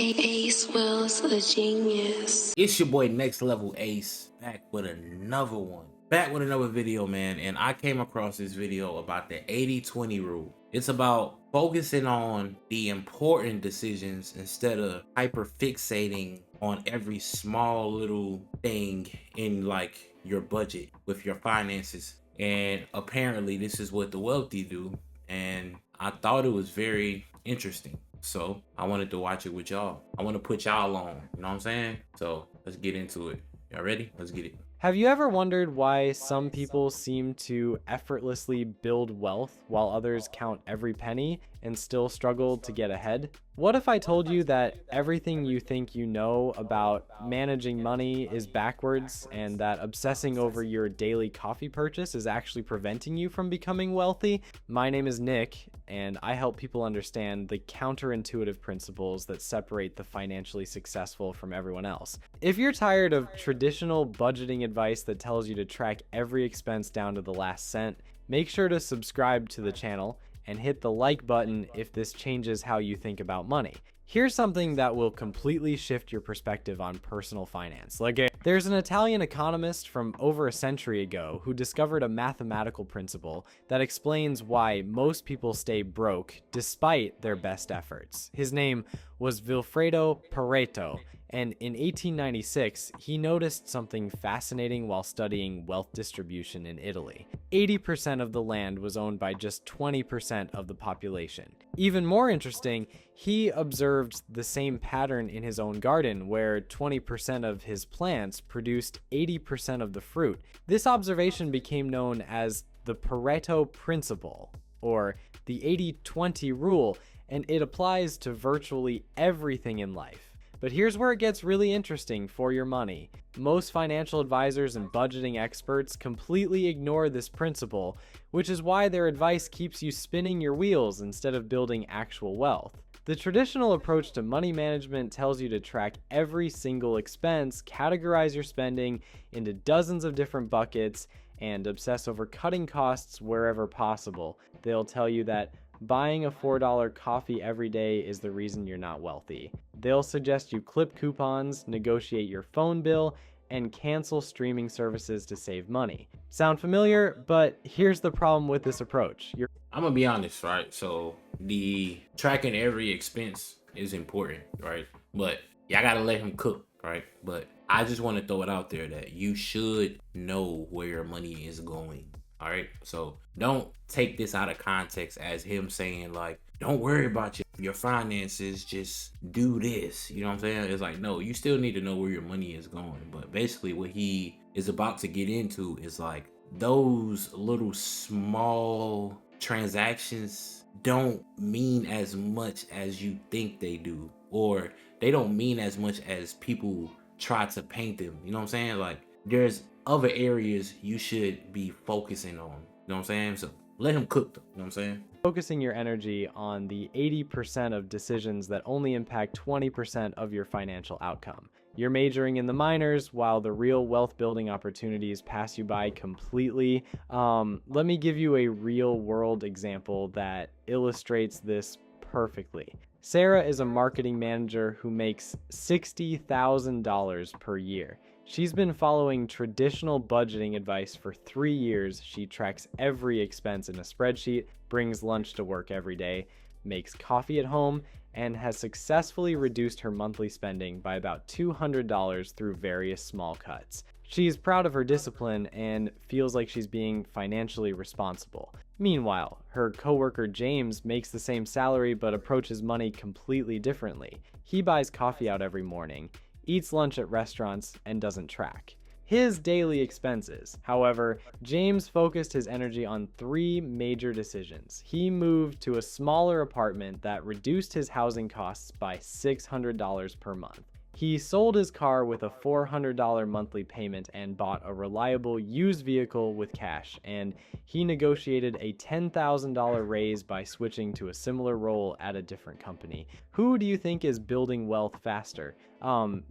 Ace Will's the genius. It's your boy Next Level Ace, back with another one. Back with another video, man, and I came across this video about the 80-20 rule. It's about focusing on the important decisions instead of hyper fixating on every small little thing in like your budget with your finances. And apparently this is what the wealthy do, and I thought it was very interesting. So I wanted to watch it with y'all. I want to put y'all on, you know what I'm saying? So let's get into it. Y'all ready? Let's get it. Have you ever wondered why some people seem to effortlessly build wealth while others count every penny and still struggle to get ahead? What if I told you that everything you think you know about managing money is backwards, and that obsessing over your daily coffee purchase is actually preventing you from becoming wealthy? My name is Nick, and I help people understand the counterintuitive principles that separate the financially successful from everyone else. If you're tired of traditional budgeting advice that tells you to track every expense down to the last cent, make sure to subscribe to the channel and hit the like button if this changes how you think about money. Here's something that will completely shift your perspective on personal finance. There's an Italian economist from over a century ago who discovered a mathematical principle that explains why most people stay broke despite their best efforts. His name was Vilfredo Pareto, and in 1896, he noticed something fascinating while studying wealth distribution in Italy. 80% of the land was owned by just 20% of the population. Even more interesting, he observed the same pattern in his own garden, where 20% of his plants produced 80% of the fruit. This observation became known as the Pareto Principle, or the 80-20 rule, and it applies to virtually everything in life. But here's where it gets really interesting for your money. Most financial advisors and budgeting experts completely ignore this principle, which is why their advice keeps you spinning your wheels instead of building actual wealth. The traditional approach to money management tells you to track every single expense, categorize your spending into dozens of different buckets, and obsess over cutting costs wherever possible. They'll tell you that buying a $4 coffee every day is the reason you're not wealthy. They'll suggest you clip coupons, negotiate your phone bill, and cancel streaming services to save money. Sound familiar? But here's the problem with this approach. I'm gonna be honest, right? So the tracking every expense is important, right? But y'all gotta let him cook, right? But I just want to throw it out there that you should know where your money is going. All right, so don't take this out of context as him saying like, don't worry about your finances, just do this. You know what I'm saying? It's like, no, you still need to know where your money is going. But basically what he is about to get into is like, those little small transactions don't mean as much as you think they do, or they don't mean as much as people try to paint them. You know what I'm saying? Like, there's other areas you should be focusing on. You know what I'm saying? So let him cook them. You know what I'm saying? Focusing your energy on the 80% of decisions that only impact 20% of your financial outcome. You're majoring in the minors while the real wealth building opportunities pass you by completely. Let me give you a real world example that illustrates this perfectly. Sarah is a marketing manager who makes $60,000 per year. She's been following traditional budgeting advice for 3 years. She tracks every expense in a spreadsheet, brings lunch to work every day, makes coffee at home, and has successfully reduced her monthly spending by about $200 through various small cuts. She's proud of her discipline and feels like she's being financially responsible. Meanwhile, her coworker James makes the same salary but approaches money completely differently. He buys coffee out every morning, eats lunch at restaurants, and doesn't track his daily expenses. However, James focused his energy on 3 major decisions. He moved to a smaller apartment that reduced his housing costs by $600 per month. He sold his car with a $400 monthly payment and bought a reliable used vehicle with cash, and he negotiated a $10,000 raise by switching to a similar role at a different company. Who do you think is building wealth faster?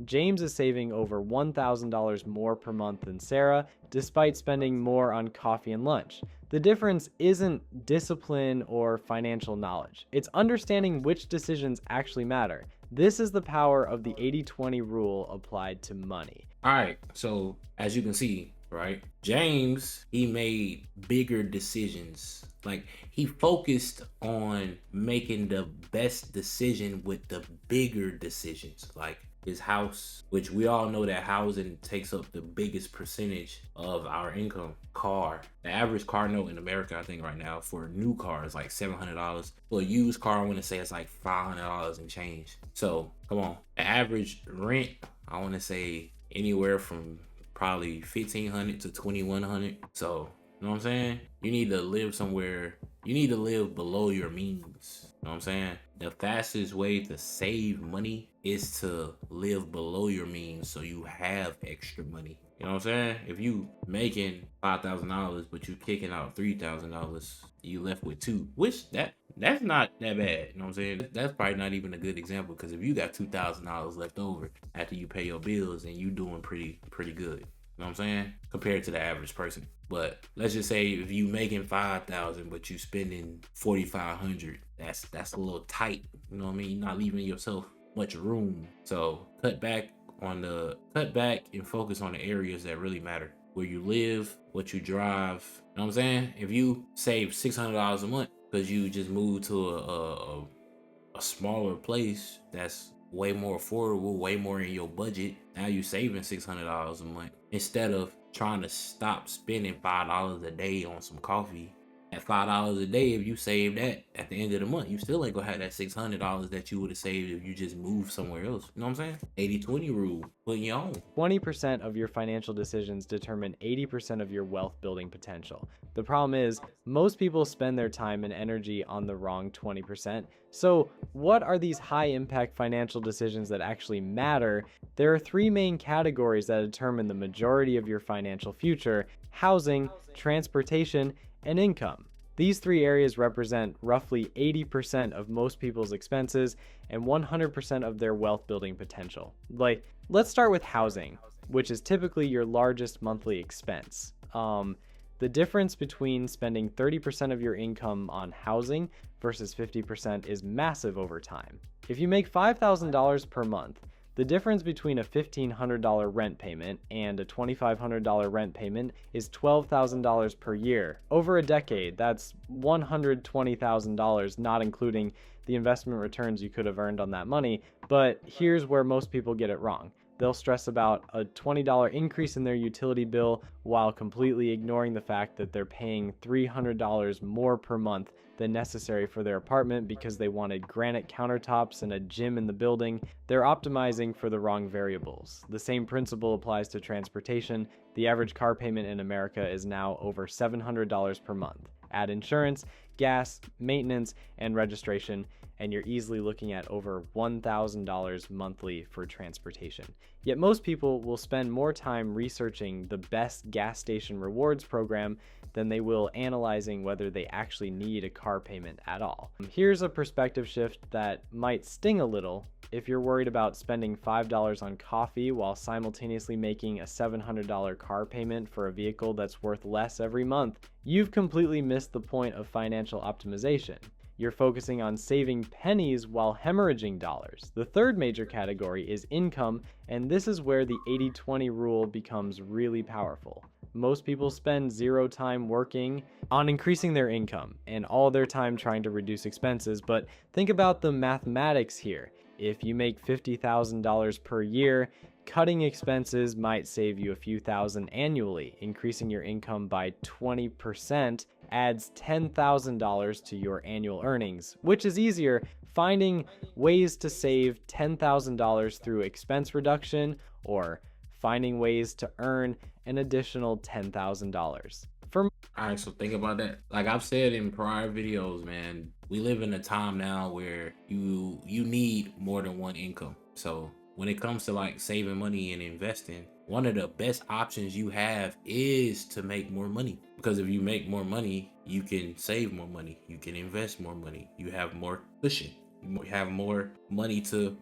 James is saving over $1,000 more per month than Sarah, despite spending more on coffee and lunch. The difference isn't discipline or financial knowledge. It's understanding which decisions actually matter. This is the power of the 80-20 rule applied to money. All right, so as you can see, right, James, he made bigger decisions. Like, he focused on making the best decision with the bigger decisions, like his house, which we all know that housing takes up the biggest percentage of our income. Car, the average car note in America, I think right now for a new car is like $700. For a used car, I want to say it's like $500 and change. So come on, the average rent, I want to say anywhere from probably $1,500 to $2,100. So you know what I'm saying? You need to live somewhere. You need to live below your means. You know what I'm saying? The fastest way to save money is to live below your means so you have extra money. You know what I'm saying? If you making $5,000 but you kicking out $3,000, you left with two, which that's not that bad. You know what I'm saying? That's probably not even a good example, because if you got $2,000 left over after you pay your bills, and you doing pretty good. You know what I'm saying? Compared to the average person. But let's just say if you making 5,000 but you spending 4,500, that's a little tight. You know what I mean? You're not leaving yourself much room. So cut back and focus on the areas that really matter. Where you live, what you drive. You know what I'm saying? If you save $600 a month because you just moved to a smaller place that's way more affordable, way more in your budget, now you saving $600 a month instead of trying to stop spending $5 a day on some coffee. At $5 a day, if you save that at the end of the month, you still ain't gonna have that $600 that you would have saved if you just moved somewhere else. You know what I'm saying? 80-20 rule, putting your own. 20% of your financial decisions determine 80% of your wealth building potential. The problem is, most people spend their time and energy on the wrong 20%. So what are these high impact financial decisions that actually matter? There are three main categories that determine the majority of your financial future: housing, transportation, and income. These three areas represent roughly 80% of most people's expenses and 100% of their wealth building potential. Like, let's start with housing, which is typically your largest monthly expense. The difference between spending 30% of your income on housing versus 50% is massive over time. If you make $5,000 per month, the difference between a $1,500 rent payment and a $2,500 rent payment is $12,000 per year. Over a decade, that's $120,000, not including the investment returns you could have earned on that money. But here's where most people get it wrong. They'll stress about a $20 increase in their utility bill while completely ignoring the fact that they're paying $300 more per month than necessary for their apartment because they wanted granite countertops and a gym in the building. They're optimizing for the wrong variables. The same principle applies to transportation. The average car payment in America is now over $700 per month. Add insurance, gas, maintenance, and registration, and you're easily looking at over $1,000 monthly for transportation. Yet most people will spend more time researching the best gas station rewards program than they will analyzing whether they actually need a car payment at all. Here's a perspective shift that might sting a little if you're worried about spending $5 on coffee while simultaneously making a $700 car payment for a vehicle that's worth less every month. You've completely missed the point of financial optimization. You're focusing on saving pennies while hemorrhaging dollars. The third major category is income, and this is where the 80-20 rule becomes really powerful. Most people spend zero time working on increasing their income and all their time trying to reduce expenses, but think about the mathematics here. If you make $50,000 per year, cutting expenses might save you a few thousand annually. Increasing your income by 20% adds $10,000 to your annual earnings, which is easier. Finding ways to save $10,000 through expense reduction or finding ways to earn an additional $10,000. All right, so think about that. Like I've said in prior videos, man, we live in a time now where you need more than one income. So when it comes to like saving money and investing, one of the best options you have is to make more money. Because if you make more money, you can save more money, you can invest more money, you have more cushion, you have more money to,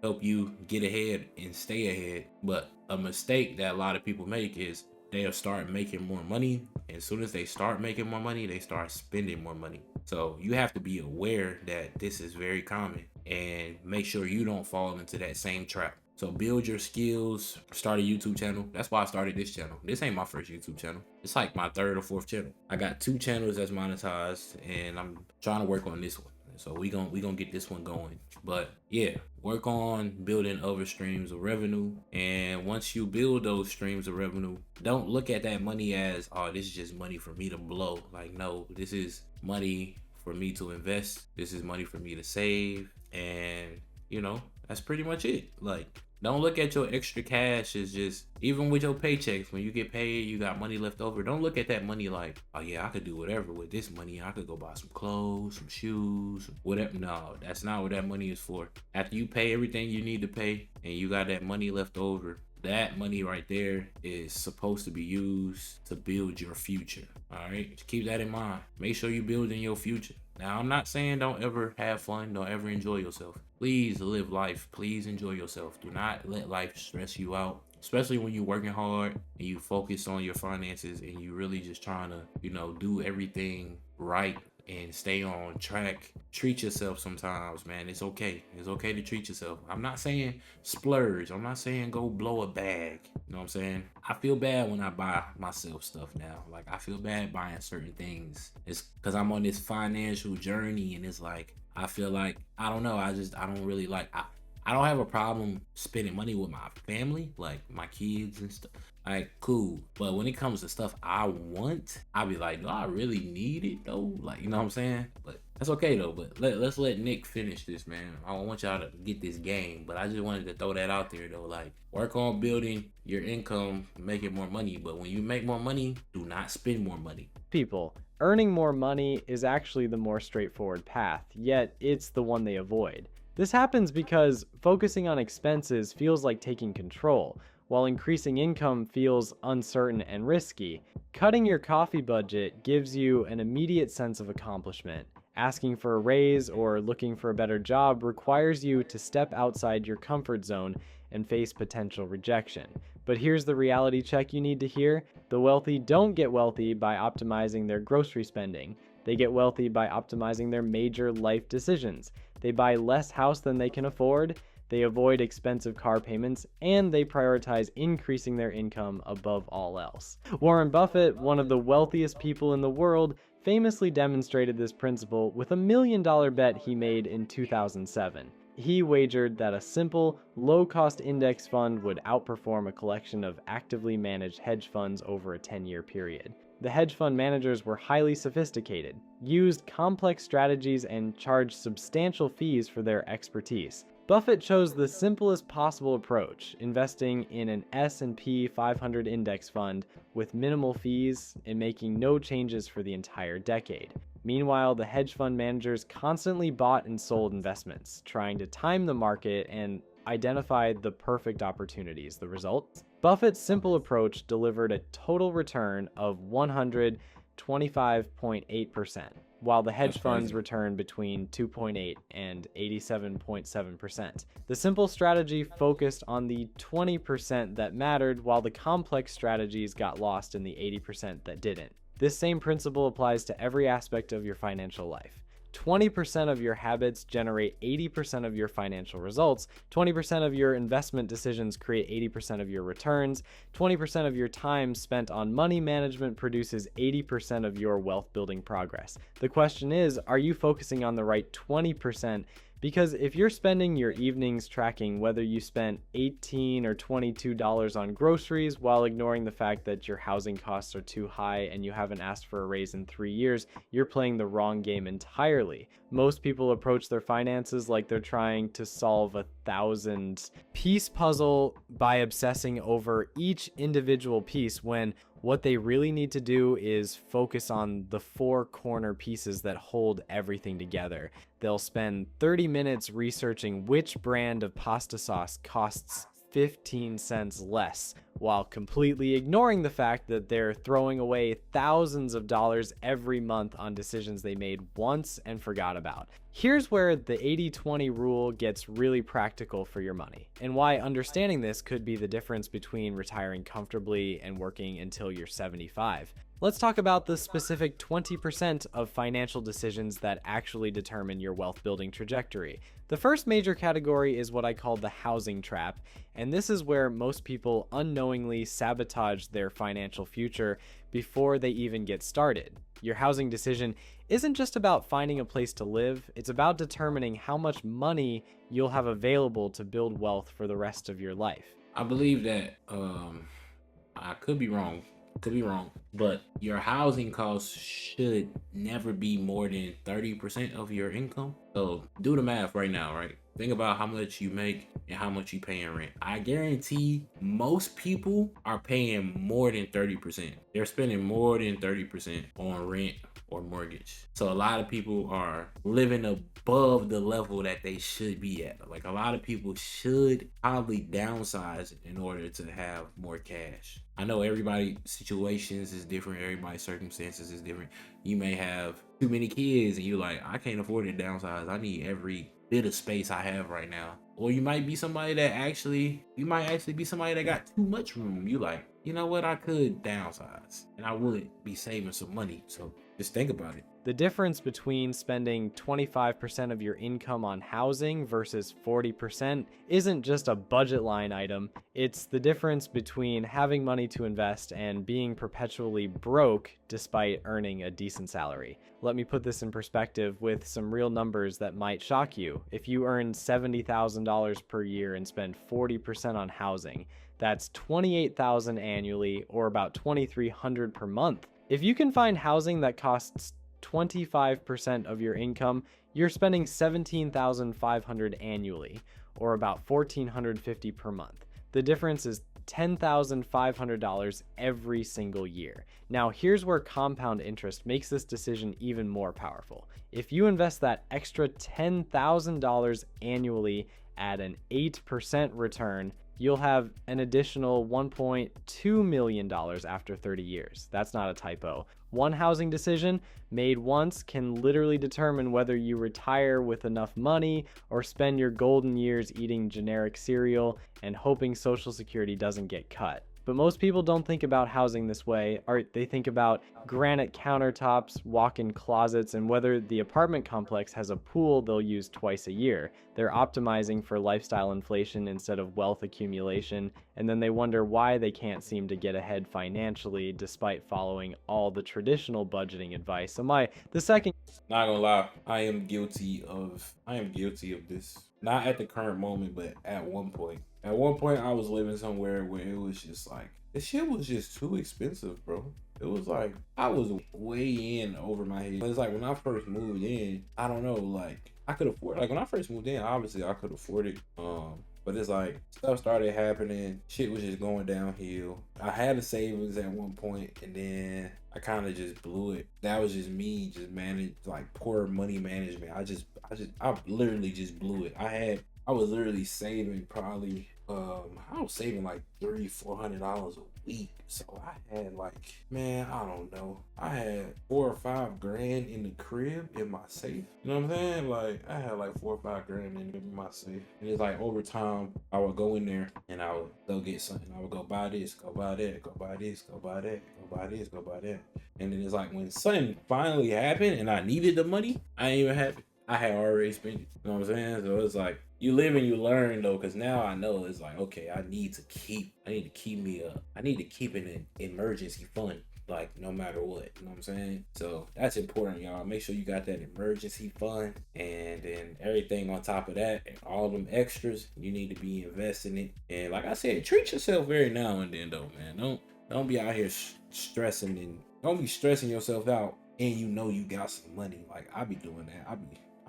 help you get ahead and stay ahead. But a mistake that a lot of people make is they'll start making more money. And as soon as they start making more money, they start spending more money. So you have to be aware that this is very common. and make sure you don't fall into that same trap. So build your skills, start a YouTube channel. That's why I started this channel. This ain't my first YouTube channel. It's like my third or fourth channel. I got 2 channels that's monetized, and I'm trying to work on this one. So we gonna get this one going. But yeah, work on building other streams of revenue. And once you build those streams of revenue, don't look at that money as, oh, this is just money for me to blow. Like, no, this is money for me to invest. This is money for me to save. And you know, that's pretty much it. Like, don't look at your extra cash as just, even with your paychecks, when you get paid, you got money left over. Don't look at that money like, oh yeah, I could do whatever with this money. I could go buy some clothes, some shoes, whatever. No, that's not what that money is for. After you pay everything you need to pay and you got that money left over, that money right there is supposed to be used to build your future. All right, just keep that in mind. Make sure you build in your future. Now, I'm not saying don't ever have fun, don't ever enjoy yourself. Please live life. Please enjoy yourself. Do not let life stress you out, especially when you're working hard and you focus on your finances and you really just trying to, you know, do everything right and stay on track. Treat yourself sometimes, man. It's okay. It's okay to treat yourself. I'm not saying splurge. I'm not saying go blow a bag. You know what I'm saying? I feel bad when I buy myself stuff now. Like, I feel bad buying certain things. It's because I'm on this financial journey, and it's like, I feel like, I don't know. I don't really like, I don't have a problem spending money with my family, like my kids and stuff. Like, cool. But when it comes to stuff I want, I'll be like, do I really need it though? Like, you know what I'm saying? But that's okay though. But let's let Nick finish this, man. I don't want y'all to get this game, but I just wanted to throw that out there though. Like, work on building your income, making more money. But when you make more money, do not spend more money. People, earning more money is actually the more straightforward path, yet it's the one they avoid. This happens because focusing on expenses feels like taking control, while increasing income feels uncertain and risky. Cutting your coffee budget gives you an immediate sense of accomplishment. Asking for a raise or looking for a better job requires you to step outside your comfort zone and face potential rejection. But here's the reality check you need to hear. The wealthy don't get wealthy by optimizing their grocery spending. They get wealthy by optimizing their major life decisions. They buy less house than they can afford, they avoid expensive car payments, and they prioritize increasing their income above all else. Warren Buffett, one of the wealthiest people in the world, famously demonstrated this principle with $1 million bet he made in 2007. He wagered that a simple, low-cost index fund would outperform a collection of actively managed hedge funds over a 10-year period. The hedge fund managers were highly sophisticated, used complex strategies, and charged substantial fees for their expertise. Buffett chose the simplest possible approach, investing in an S&P 500 index fund with minimal fees and making no changes for the entire decade. Meanwhile, the hedge fund managers constantly bought and sold investments, trying to time the market and identify the perfect opportunities. The result? Buffett's simple approach delivered a total return of 125.8%, while the hedge funds returned between 2.8 and 87.7%. The simple strategy focused on the 20% that mattered, while the complex strategies got lost in the 80% that didn't. This same principle applies to every aspect of your financial life. 20% of your habits generate 80% of your financial results. 20% of your investment decisions create 80% of your returns. 20% of your time spent on money management produces 80% of your wealth building progress. The question is, are you focusing on the right 20%? Because if you're spending your evenings tracking whether you spent $18 or $22 on groceries while ignoring the fact that your housing costs are too high and you haven't asked for a raise in 3 years, you're playing the wrong game entirely. Most people approach their finances like they're trying to solve a 1,000-piece puzzle by obsessing over each individual piece, when what they really need to do is focus on the 4 corner pieces that hold everything together. They'll spend 30 minutes researching which brand of pasta sauce costs 15 cents less, while completely ignoring the fact that they're throwing away thousands of dollars every month on decisions they made once and forgot about. Here's where the 80-20 rule gets really practical for your money, and why understanding this could be the difference between retiring comfortably and working until you're 75. Let's talk about the specific 20% of financial decisions that actually determine your wealth building trajectory. The first major category is what I call the housing trap, and this is where most people unknowingly sabotage their financial future before they even get started. Your housing decision isn't just about finding a place to live, it's about determining how much money you'll have available to build wealth for the rest of your life. I believe that I could be wrong. But your housing costs should never be more than 30% of your income. So do the math right now, right? Think about how much you make and how much you pay in rent. I guarantee most people are paying more than 30%. They're spending more than 30% on rent or mortgage. So a lot of people are living above the level that they should be at. Like, a lot of people should probably downsize in order to have more cash. I know everybody's situations is different. Everybody's circumstances is different. You may have too many kids and you're like, I can't afford to downsize. I need every bit of space I have right now. Or you might be somebody that be somebody that got too much room. You like, you know what, I could downsize and I would be saving some money. So just think about it. The difference between spending 25% of your income on housing versus 40% isn't just a budget line item. It's the difference between having money to invest and being perpetually broke despite earning a decent salary. Let me put this in perspective with some real numbers that might shock you. If you earn $70,000 per year and spend 40% on housing, that's $28,000 annually, or about $2,300 per month. If you can find housing that costs 25% of your income, you're spending $17,500 annually, or about $1,450 per month. The difference is $10,500 every single year. Now, here's where compound interest makes this decision even more powerful. If you invest that extra $10,000 annually at an 8% return, you'll have an additional $1.2 million after 30 years. That's not a typo. One housing decision made once can literally determine whether you retire with enough money or spend your golden years eating generic cereal and hoping Social Security doesn't get cut. But most people don't think about housing this way. They think about granite countertops, walk-in closets, and whether the apartment complex has a pool they'll use twice a year. They're optimizing for lifestyle inflation instead of wealth accumulation, and then they wonder why they can't seem to get ahead financially despite following all the traditional budgeting advice. So not gonna lie, I am guilty of this. Not at the current moment, but at one point. At one point, I was living somewhere where it was just like, this shit was just too expensive, bro. It was like, I was way in over my head. It's like, when I first moved in, I don't know, like, I could afford, like, when I first moved in, obviously I could afford it. But it's like, stuff started happening. Shit was just going downhill. I had a savings at one point, and then I kind of just blew it. That was just me, just like poor money management. I literally just blew it. I was literally saving probably, I was saving like $300-400 a week. So I had like, man, I don't know. I had $4 or $5 grand in the crib in my safe. You know what I'm saying? Like, I had like $4 or $5 grand in my safe. And it's like, over time, I would go in there and I would go get something. I would go buy this, go buy that, go buy this, go buy that, go buy this, go buy that. And then it's like, when something finally happened and I needed the money, I didn't even have it. I had already spent it. You know what I'm saying? So it's like, you live and you learn though, because now I know it's like, okay, I need to keep an emergency fund, like, no matter what. You know what I'm saying? So that's important, y'all. Make sure you got that emergency fund, and then everything on top of that, and all them extras, you need to be investing it. And like I said, treat yourself very now and then though, man. Don't be out here stressing, and don't be stressing yourself out and you know you got some money. Like, I be doing that. I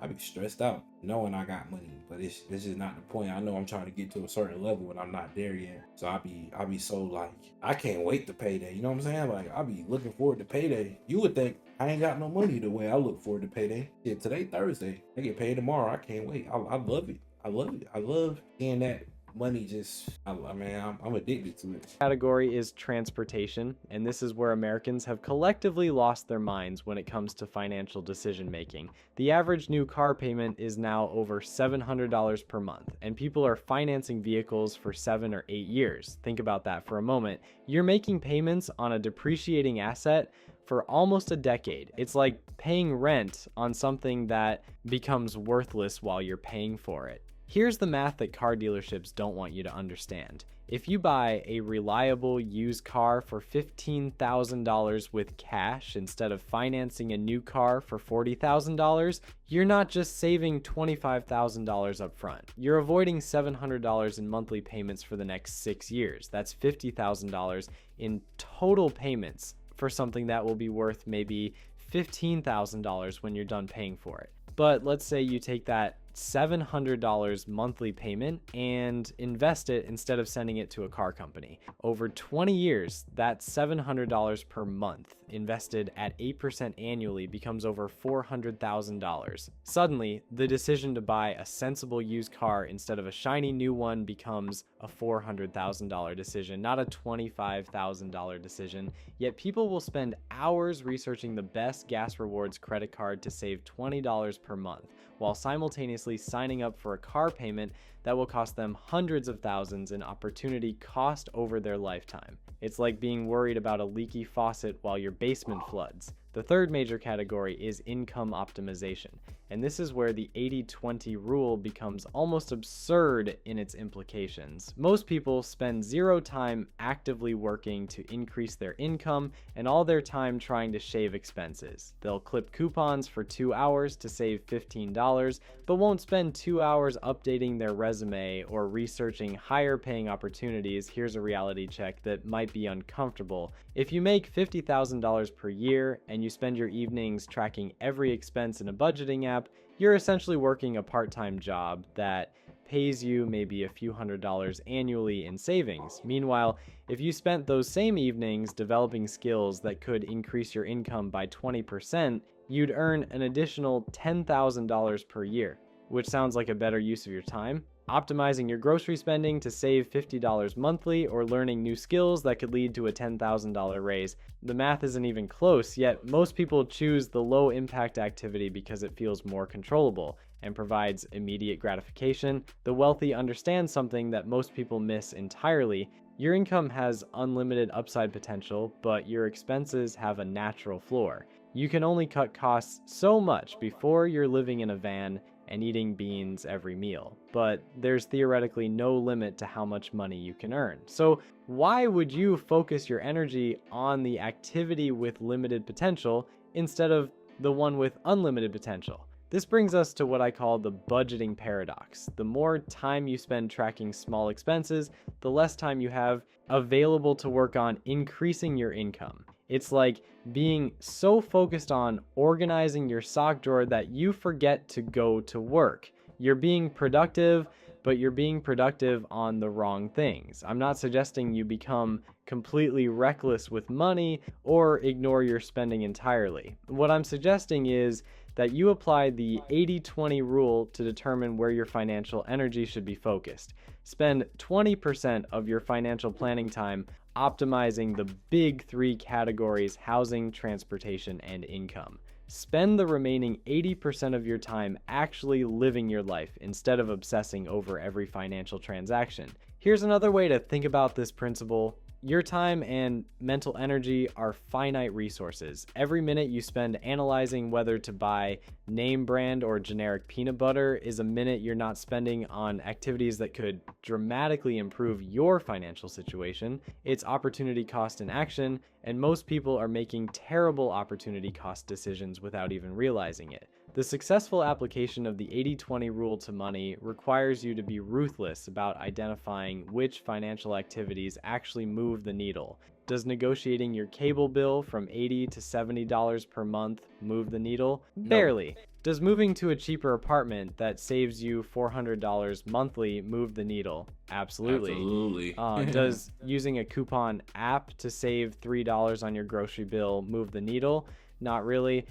be stressed out knowing I got money, but it's just not the point. I know I'm trying to get to a certain level and I'm not there yet. So I be so like, I can't wait to payday. You know what I'm saying? Like, I be looking forward to payday. You would think I ain't got no money the way I look forward to payday. Yeah, today Thursday. I get paid tomorrow. I can't wait. I love it. I love it. I love seeing that money just, I'm addicted to it. Category is transportation, and this is where Americans have collectively lost their minds when it comes to financial decision making. The average new car payment is now over $700 per month, and people are financing vehicles for 7 or 8 years. Think about that for a moment. You're making payments on a depreciating asset for almost a decade. It's like paying rent on something that becomes worthless while you're paying for it. Here's the math that car dealerships don't want you to understand. If you buy a reliable used car for $15,000 with cash instead of financing a new car for $40,000, you're not just saving $25,000 up front. You're avoiding $700 in monthly payments for the next 6 years. That's $50,000 in total payments for something that will be worth maybe $15,000 when you're done paying for it. But let's say you take that $700 monthly payment and invest it instead of sending it to a car company. Over 20 years, that $700 per month invested at 8% annually becomes over $400,000. Suddenly, the decision to buy a sensible used car instead of a shiny new one becomes a $400,000 decision, not a $25,000 decision. Yet people will spend hours researching the best Gas Rewards credit card to save $20 per month, while simultaneously signing up for a car payment that will cost them hundreds of thousands in opportunity cost over their lifetime. It's like being worried about a leaky faucet while your basement floods. The third major category is income optimization, and this is where the 80-20 rule becomes almost absurd in its implications. Most people spend zero time actively working to increase their income and all their time trying to shave expenses. They'll clip coupons for 2 hours to save $15, but won't spend 2 hours updating their resume or researching higher paying opportunities. Here's a reality check that might be uncomfortable. If you make $50,000 per year and you spend your evenings tracking every expense in a budgeting app, you're essentially working a part-time job that pays you maybe a few $100s annually in savings. Meanwhile, if you spent those same evenings developing skills that could increase your income by 20%, you'd earn an additional $10,000 per year, which sounds like a better use of your time. Optimizing your grocery spending to save $50 monthly, or learning new skills that could lead to a $10,000 raise. The math isn't even close, yet most people choose the low impact activity because it feels more controllable and provides immediate gratification. The wealthy understand something that most people miss entirely. Your income has unlimited upside potential, but your expenses have a natural floor. You can only cut costs so much before you're living in a van and eating beans every meal, but there's theoretically no limit to how much money you can earn. So why would you focus your energy on the activity with limited potential instead of the one with unlimited potential? This brings us to what I call the budgeting paradox. The more time you spend tracking small expenses, the less time you have available to work on increasing your income. It's like being so focused on organizing your sock drawer that you forget to go to work. You're being productive, but you're being productive on the wrong things. I'm not suggesting you become completely reckless with money or ignore your spending entirely. What I'm suggesting is that you apply the 80-20 rule to determine where your financial energy should be focused. Spend 20% of your financial planning time optimizing the big 3 categories: housing, transportation, and income. Spend the remaining 80% of your time actually living your life instead of obsessing over every financial transaction. Here's another way to think about this principle. Your time and mental energy are finite resources. Every minute you spend analyzing whether to buy name brand or generic peanut butter is a minute you're not spending on activities that could dramatically improve your financial situation. It's opportunity cost in action, and most people are making terrible opportunity cost decisions without even realizing it. The successful application of the 80-20 rule to money requires you to be ruthless about identifying which financial activities actually move the needle. Does negotiating your cable bill from $80 to $70 per month move the needle? No. Barely. Does moving to a cheaper apartment that saves you $400 monthly move the needle? Absolutely. Does using a coupon app to save $3 on your grocery bill move the needle? Not really.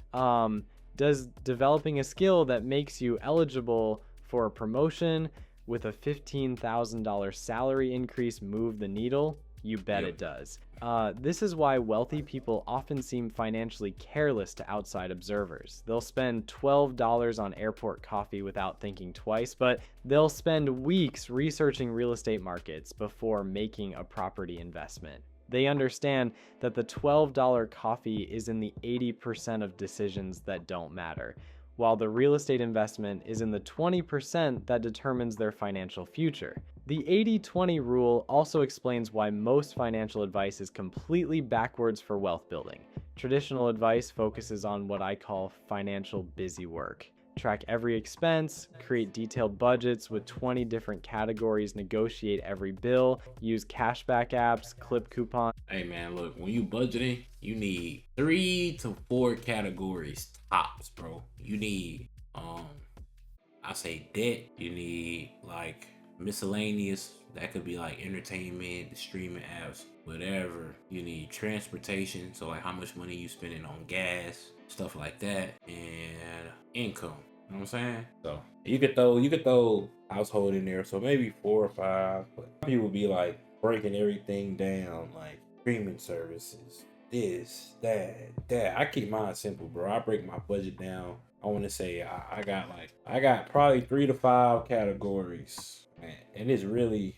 Does developing a skill that makes you eligible for a promotion with a $15,000 salary increase move the needle? You bet it does. This is why wealthy people often seem financially careless to outside observers. They'll spend $12 on airport coffee without thinking twice, but they'll spend weeks researching real estate markets before making a property investment. They understand that the $12 coffee is in the 80% of decisions that don't matter, while the real estate investment is in the 20% that determines their financial future. The 80-20 rule also explains why most financial advice is completely backwards for wealth building. Traditional advice focuses on what I call financial busy work. Track every expense, create detailed budgets with 20 different categories, negotiate every bill, use cashback apps, clip coupons. Hey man, look, when you budgeting, you need 3 to 4 categories tops, bro. You need I say debt, you need like miscellaneous, that could be like entertainment, the streaming apps, whatever. You need transportation, so like how much money you spending on gas, stuff like that, and income. You know what I'm saying? So you could throw household in there, so maybe 4 or 5. But people be like breaking everything down, like streaming services, this, that. I keep mine simple, bro. I break my budget down. I want to say I got probably 3 to 5 categories, man. And it's really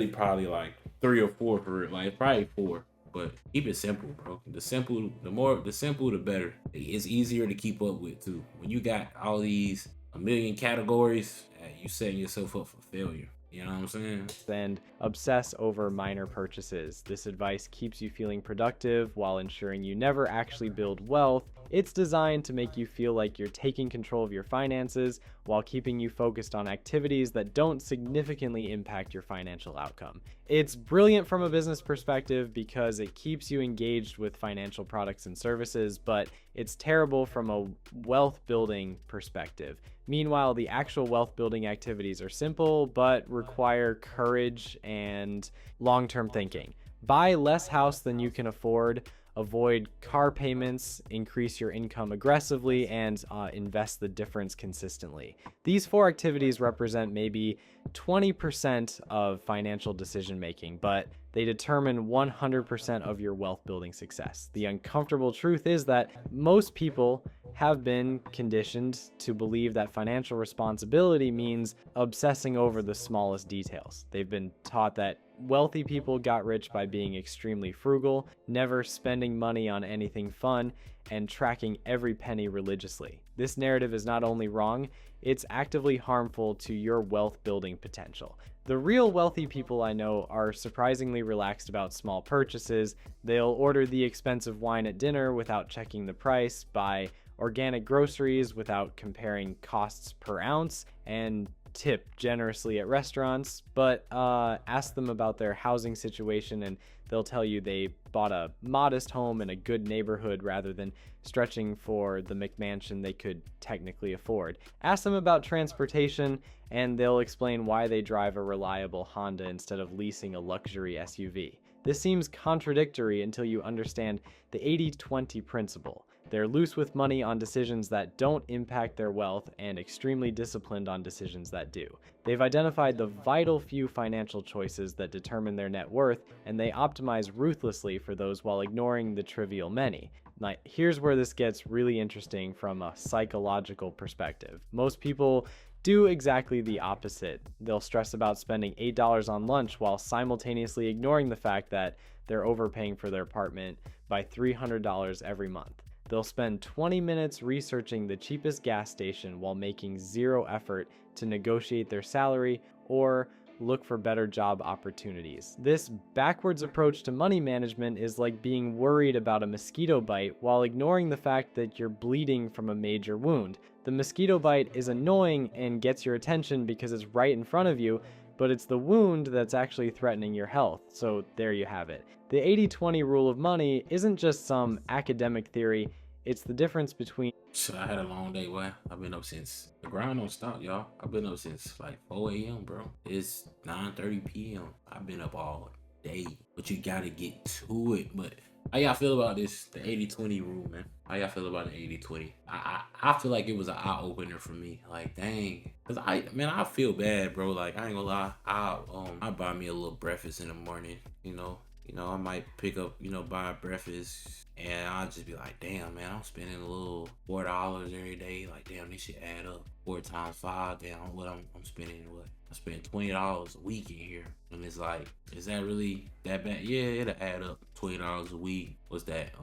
probably like 3 or 4 for it. Like probably 4. But keep it simple, bro. The simple, the better. It's easier to keep up with too. When you got all these a million categories, you setting yourself up for failure. You know what I'm saying? And obsess over minor purchases. This advice keeps you feeling productive while ensuring you never actually build wealth. It's designed to make you feel like you're taking control of your finances while keeping you focused on activities that don't significantly impact your financial outcome. It's brilliant from a business perspective because it keeps you engaged with financial products and services, but it's terrible from a wealth building perspective. Meanwhile, the actual wealth building activities are simple but require courage and long-term thinking. Buy less house than you can afford, avoid car payments, increase your income aggressively, and invest the difference consistently. These 4 activities represent maybe 20% of financial decision making, but they determine 100% of your wealth building success. The uncomfortable truth is that most people have been conditioned to believe that financial responsibility means obsessing over the smallest details. They've been taught that wealthy people got rich by being extremely frugal, never spending money on anything fun, and tracking every penny religiously. This narrative is not only wrong, it's actively harmful to your wealth building potential. The real wealthy people I know are surprisingly relaxed about small purchases. They'll order the expensive wine at dinner without checking the price, buy organic groceries without comparing costs per ounce, and tip generously at restaurants. But ask them about their housing situation and they'll tell you they bought a modest home in a good neighborhood rather than stretching for the McMansion they could technically afford. Ask them about transportation and they'll explain why they drive a reliable Honda instead of leasing a luxury SUV. This seems contradictory until you understand the 80-20 principle. They're loose with money on decisions that don't impact their wealth and extremely disciplined on decisions that do. They've identified the vital few financial choices that determine their net worth, and they optimize ruthlessly for those while ignoring the trivial many. Now, here's where this gets really interesting from a psychological perspective. Most people do exactly the opposite. They'll stress about spending $8 on lunch while simultaneously ignoring the fact that they're overpaying for their apartment by $300 every month. They'll spend 20 minutes researching the cheapest gas station while making zero effort to negotiate their salary or look for better job opportunities. This backwards approach to money management is like being worried about a mosquito bite while ignoring the fact that you're bleeding from a major wound. The mosquito bite is annoying and gets your attention because it's right in front of you, but it's the wound that's actually threatening your health. So there you have it. The 80-20 rule of money isn't just some academic theory, it's the difference between... So I had a long day, boy. I've been up since... The grind don't stop, y'all. I've been up since like 4 a.m., bro. It's 9:30 p.m. I've been up all day. But you gotta get to it. But how y'all feel about this, the 80-20 rule, man? How y'all feel about the 80-20? I feel like it was an eye-opener for me. Like, dang. Cause I feel bad, bro. Like, I ain't gonna lie. I buy me a little breakfast in the morning, you know. You know, I might pick up, you know, buy breakfast, and I'll just be like, damn, man, I'm spending a little $4 every day. Like, damn, this shit add up. 4 times 5, damn, what I'm spending, what? I spend $20 a week in here. And it's like, is that really that bad? Yeah, it'll add up. $20 a week. What's that?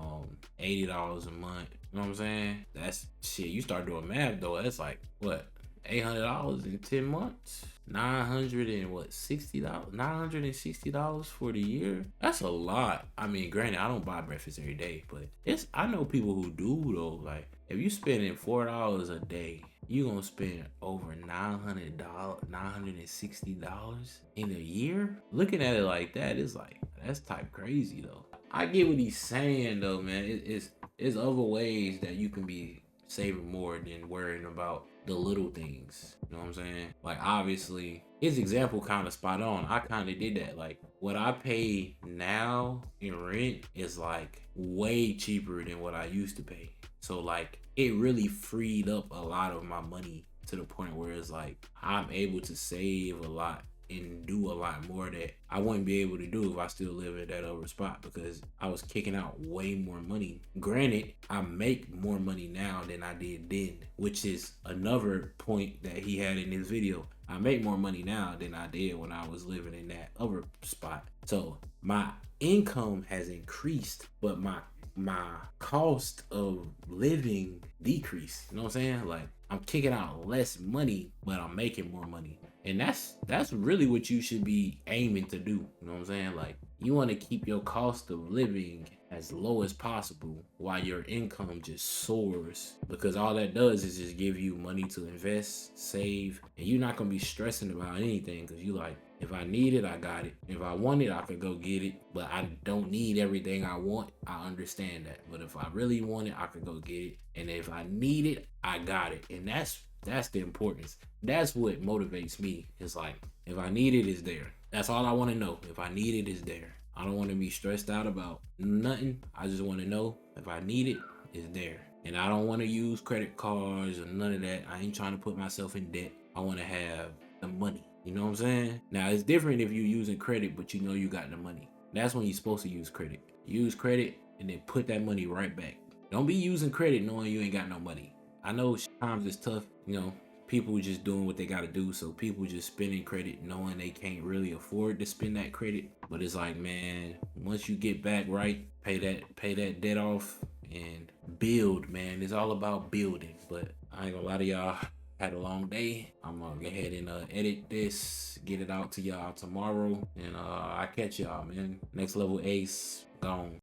$80 a month. You know what I'm saying? That's shit. You start doing math though, that's like what? $800 in 10 months. $960 for the year. That's a lot. I mean, granted, I don't buy breakfast every day, but I know people who do though. Like, if you spending $4 a day, you gonna spend over $960 in a year. Looking at it like that, it's like, that's type crazy though. I get what he's saying though, man. It's other ways that you can be saving more than worrying about the little things. You know what I'm saying? Like, obviously, his example kind of spot on. I kind of did that. Like, what I pay now in rent is like way cheaper than what I used to pay. So like, it really freed up a lot of my money to the point where it's like, I'm able to save a lot and do a lot more that I wouldn't be able to do if I still live at that other spot, because I was kicking out way more money. Granted, I make more money now than I did then, which is another point that he had in his video. I make more money now than I did when I was living in that other spot. So my income has increased, but my cost of living decreased. You know what I'm saying? Like, I'm kicking out less money, but I'm making more money. And that's really what you should be aiming to do. You know what I'm saying? Like, you want to keep your cost of living as low as possible while your income just soars, because all that does is just give you money to invest, save, and you're not gonna be stressing about anything, because you like, if I need it, I got it. If I want it, I could go get it. But I don't need everything I want. I understand that. But if I really want it, I could go get it. And if I need it, I got it. And that's the importance. That's what motivates me. It's like, if I need it, it's there. That's all I want to know. If I need it, it's there. I don't want to be stressed out about nothing. I just want to know if I need it, it's there. And I don't want to use credit cards or none of that. I ain't trying to put myself in debt. I want to have the money. You know what I'm saying? Now, it's different if you're using credit, but you know you got the money. That's when you're supposed to use credit. Use credit and then put that money right back. Don't be using credit knowing you ain't got no money. I know times it's tough, you know, people just doing what they got to do. So people just spending credit knowing they can't really afford to spend that credit. But it's like, man, once you get back right, pay that debt off and build, man. It's all about building. But I ain't gonna lie to y'all. Had a long day. I'm gonna go ahead and edit this, get it out to y'all tomorrow, and I catch y'all, man. Next Level Ace gone.